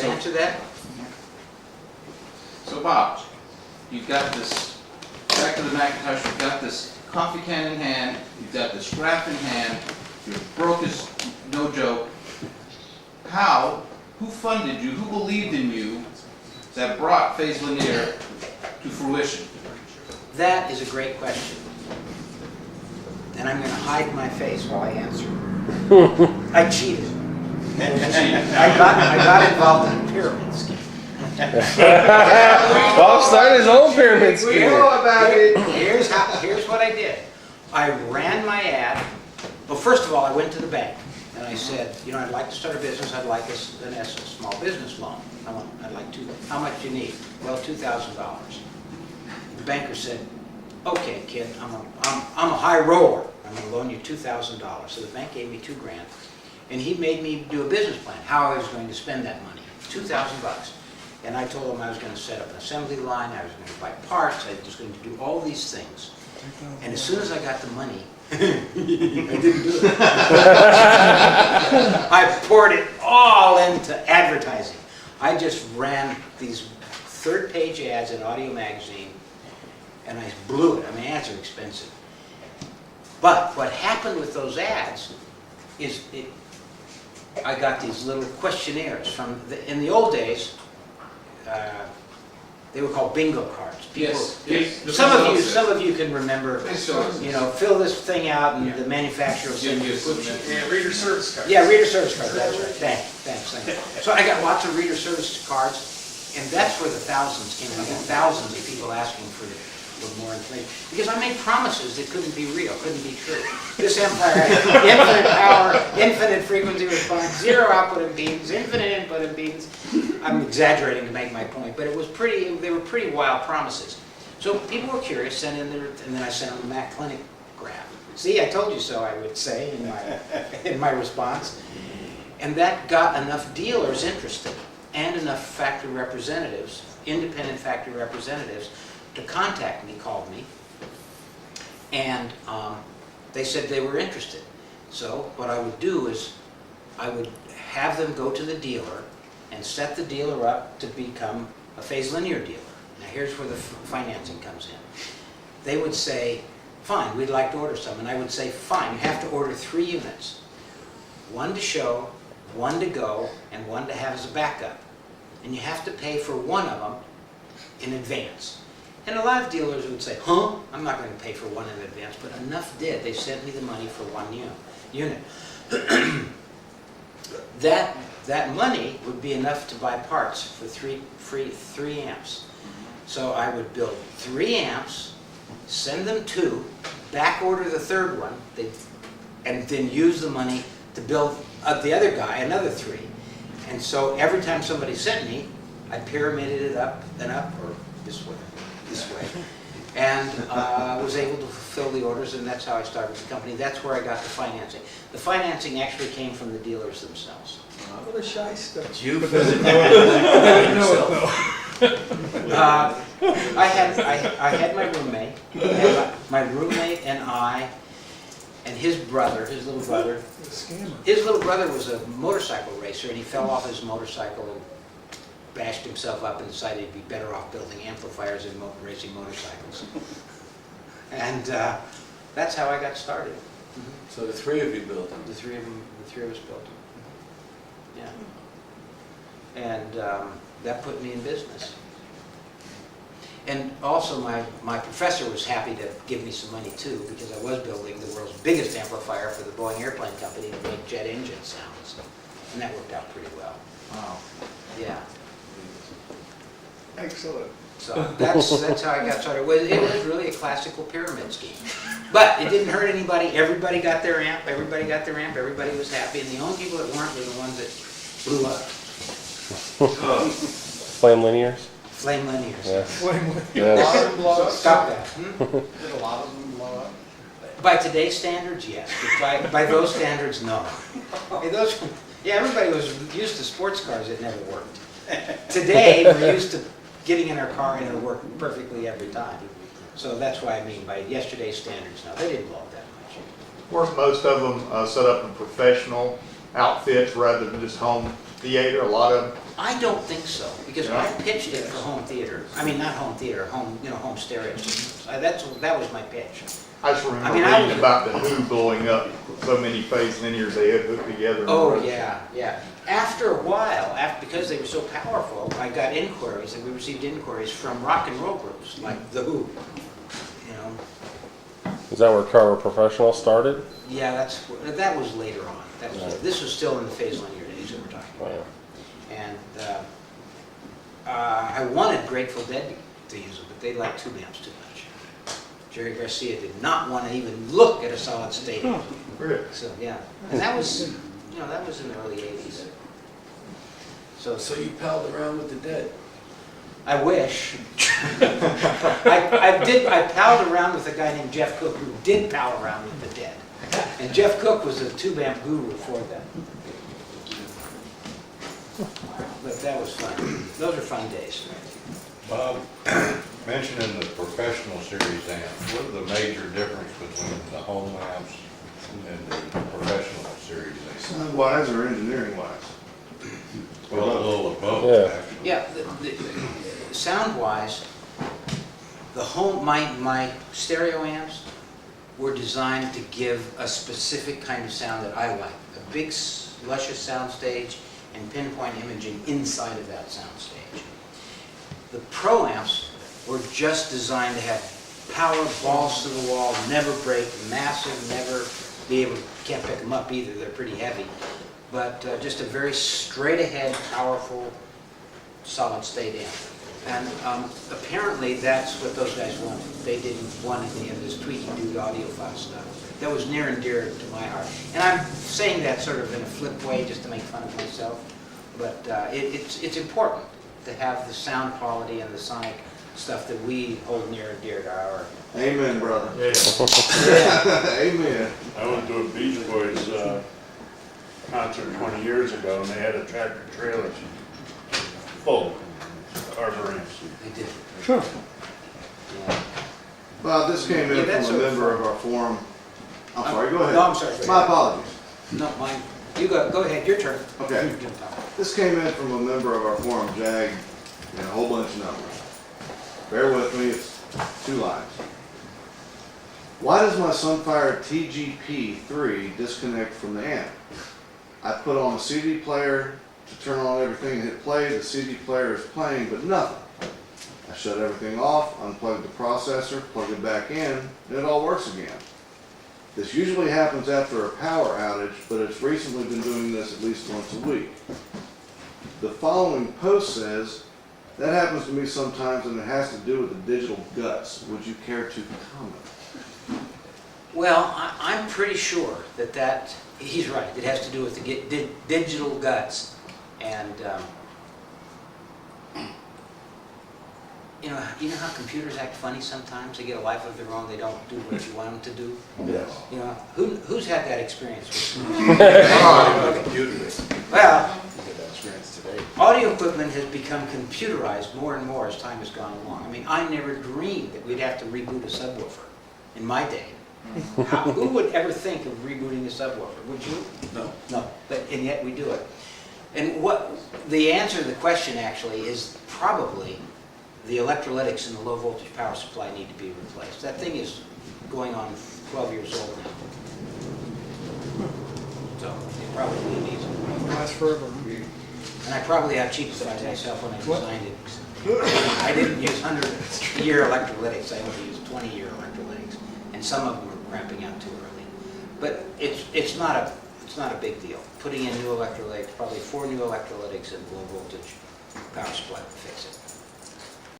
Did I answer that? So Bob, you've got this, back to the Macintosh, you've got this coffee can in hand, you've got this scrap in hand, you're broke as no joke. Who funded you, who believed in you that brought Phase Linear to fruition? That is a great question. And I'm going to hide my face while I answer. I cheated. I got involved in a pyramid scheme. Bob started his own pyramid scheme. We know about it. Here's what I did. I ran my ad. Well, first of all, I went to the bank and I said, you know, I'd like to start a business. I'd like a small business loan. I'd like to. How much do you need? Well, $2,000. The banker said, okay, kid, I'm a high roller. I'm going to loan you $2,000. So the bank gave me $2,000, and he made me do a business plan, how I was going to spend that money, $2,000. And I told him I was going to set up an assembly line, I was going to buy parts, I was going to do all these things. And as soon as I got the money, I didn't do it. I poured it all into advertising. I just ran these third-page ads in Audio Magazine, and I blew it. I mean, ads are expensive. But what happened with those ads is I got these little questionnaires in the old days. They were called bingo cards. People, Yes. Some of you can remember. You know, fill this thing out, and the manufacturer will send you. Yeah, reader service card. Yeah, reader service cards. That's right. Thanks. So I got lots of reader service cards, and that's where the thousands came from. Thousands of people asking for more information, because I made promises that couldn't be real, couldn't be true. This amplifier had infinite power, infinite frequency response, zero output impedance, infinite input impedance. I'm exaggerating to make my point, but they were pretty wild promises. So people were curious, sent in their, and then I sent them a Mac Clinic graph. See, I told you so, I would say in my response. And that got enough dealers interested and enough factory representatives, independent factory representatives, to contact me, called me, and they said they were interested. So what I would do is I would have them go to the dealer and set the dealer up to become a Phase Linear dealer. Now here's where the financing comes in. They would say, fine, we'd like to order some. And I would say, fine, you have to order 3 units. 1 to show, 1 to go, and 1 to have as a backup. And you have to pay for 1 of them in advance. And a lot of dealers would say, huh, I'm not going to pay for 1 in advance, but enough did. They sent me the money for 1 unit. That money would be enough to buy parts for 3 amps. So I would build 3 amps, send them 2, back order the 3rd one, and then use the money to build the other guy another 3. And so every time somebody sent me, I pyramided it up and up, or this way, and was able to fulfill the orders, and that's how I started the company. That's where I got the financing. The financing actually came from the dealers themselves. What a shy stuff. You I had my roommate. My roommate and I, and his brother, his little brother. His little brother was a motorcycle racer, and he fell off his motorcycle and bashed himself up and decided he'd be better off building amplifiers than racing motorcycles. And that's how I got started. So the 3 of you built them? The three of us built them. Yeah. And that put me in business. And also my professor was happy to give me some money too, because I was building the world's biggest amplifier for the Boeing Airplane Company to make jet engine sounds. And that worked out pretty well. Wow. Yeah. Excellent. So that's how I got started. It was really a classical pyramid scheme. But it didn't hurt anybody. Everybody got their amp. Everybody was happy. And the only people that weren't were the ones that blew up. Flame linears? Flame linears. Yes. A lot of them blow up. Stop that. Did a lot of them blow up? By today's standards, yes. But by those standards, no. Everybody was used to sports cars that never worked. Today, we're used to getting in our car and it'll work perfectly every time. So that's why I mean by yesterday's standards, no, they didn't blow up that much. Weren't most of them set up in professional outfits rather than just home theater? A lot of them I don't think so, because I pitched it for home theater. I mean, not home theater, home, home stereo systems. That was my pitch. I just remember I mean, I reading was- about the Who blowing up so many phase linears they had hooked together. Oh, yeah, yeah. After a while, because they were so powerful, I got inquiries, and we received inquiries from rock and roll groups, like The Who, Is that where Carver Professional started? Yeah, that was later on. This was still in the phase linear days that we're talking about. Wow. And I wanted Grateful Dead to use it, but they liked tube amps too much. Jerry Garcia did not want to even look at a solid state. Really? So, yeah. And that was, that was in the early 80s. So you palled around with the dead? I wish. I palled around with a guy named Jeff Cook who did pal around with the Dead. And Jeff Cook was a tube amp guru for them. But that was fun. Those are fun days. Bob, mentioning the professional series amps, what are the major difference between the home amps and the professional series amps? Sound-wise or engineering-wise? Well, a little of both, Yeah. actually. Yeah, sound-wise, my stereo amps were designed to give a specific kind of sound that I like. A big, luscious sound stage and pinpoint imaging inside of that sound stage. The Pro amps were just designed to have power, balls to the wall, never break, massive, never be able, can't pick them up either, they're pretty heavy. But just a very straight ahead, powerful, solid state amp. And apparently that's what those guys wanted. They didn't want any of this tweaky-dude audiophile stuff. That was near and dear to my heart. And I'm saying that sort of in a flip way just to make fun of myself. But it's important to have the sound quality and the sonic stuff that we hold near and dear to our... Amen, brother. Yeah. Amen. I went to a Beach Boys concert 20 years ago, and they had a tractor trailer full of Carver amps. They did. Sure. Yeah. Bob, this came Yeah, in that's from a sort of member fun. of our forum. I'm sorry, go ahead. No, I'm sorry. My apologies. No, mine. You go ahead, your turn. Okay. You can talk. This came in from a member of our forum, Jag, and a whole bunch of numbers. Bear with me, it's 2 lines. Why does my Sunfire TGP3 disconnect from the amp? I put on a CD player to turn on everything and hit play. The CD player is playing, but nothing. I shut everything off, unplug the processor, plug it back in, and it all works again. This usually happens after a power outage, but it's recently been doing this at least once a week. The following post says, that happens to me sometimes and it has to do with the digital guts. Would you care to comment? Well, I'm pretty sure that he's right. It has to do with the digital guts. And, you know how computers act funny sometimes? They get a life of their own. They don't do what you want them to do. Yes. Who's had that experience with Computer. Well, You get that experience today. audio equipment has become computerized more and more as time has gone along. I mean, I never dreamed that we'd have to reboot a subwoofer in my day. Who would ever think of rebooting a subwoofer? Would you? No. No, and yet we do it. And what the answer to the question actually is probably the electrolytics in the low voltage power supply need to be replaced. That thing is going on 12 years old now. So it probably needs it. Lasts forever. And I probably have cheapified myself when I designed it. I didn't use 100-year electrolytics, I only used 20-year electrolytics. And some of them were cramping out too early. But it's not a big deal. Putting in new electrolytics, probably 4 new electrolytics and low voltage power supply will fix it.